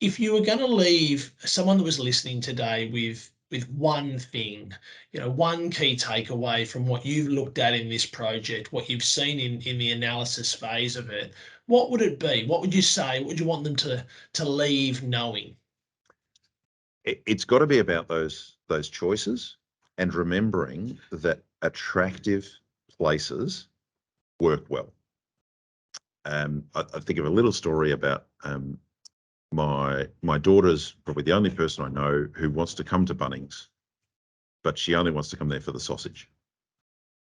If you were going to leave someone that was listening today with one thing, one key takeaway from what you've looked at in this project, what you've seen in the analysis phase of it, what would it be? What would you say? What would you want them to leave knowing? It's got to be about those choices and remembering that attractive places work well. I think of a little story about my daughter's probably the only person I know who wants to come to Bunnings, but she only wants to come there for the sausage.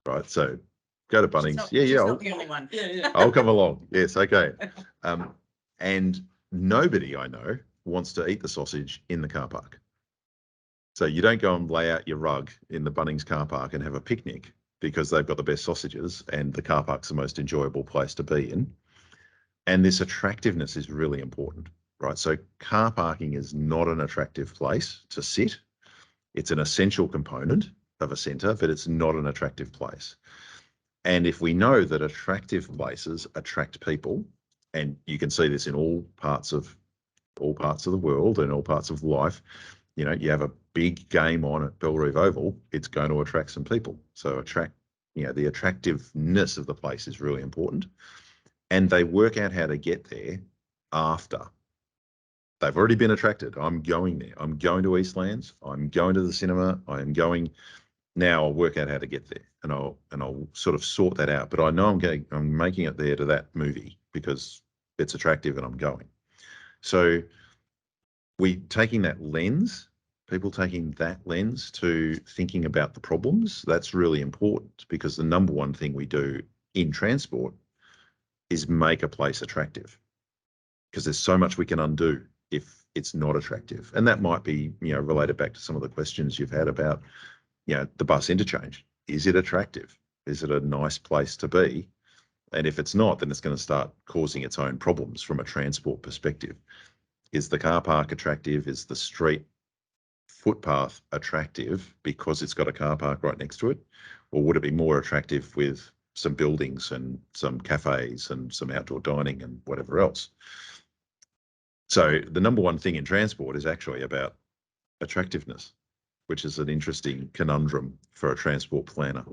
Right, so go to Bunnings. Not the only one. I'll come along. Yes, okay. And nobody I know wants to eat the sausage in the car park. So you don't go and lay out your rug in the Bunnings car park and have a picnic because they've got the best sausages and the car park's the most enjoyable place to be in. And this attractiveness is really important, right? So car parking is not an attractive place to sit. It's an essential component of a centre, but it's not an attractive place. And if we know that attractive places attract people, and you can see this in all parts of the world and all parts of life, you have a big game on at Bellerive Oval, it's going to attract some people. So the attractiveness of the place is really important. And they work out how to get there after they've already been attracted. I'm going there. I'm going to Eastlands. I'm going to the cinema. Now I'll work out how to get there, and I'll sort of sort that out. But I know I'm making it there to that movie because it's attractive and I'm going. So people taking that lens to thinking about the problems, that's really important, because the number one thing we do in transport is make a place attractive, because there's so much we can undo if it's not attractive. And that might be, related back to some of the questions you've had about, the bus interchange. Is it attractive? Is it a nice place to be? And if it's not, then it's going to start causing its own problems from a transport perspective. Is the car park attractive? Is the street footpath attractive because it's got a car park right next to it? Or would it be more attractive with some buildings and some cafes and some outdoor dining and whatever else? So the number one thing in transport is actually about attractiveness, which is an interesting conundrum for a transport planner.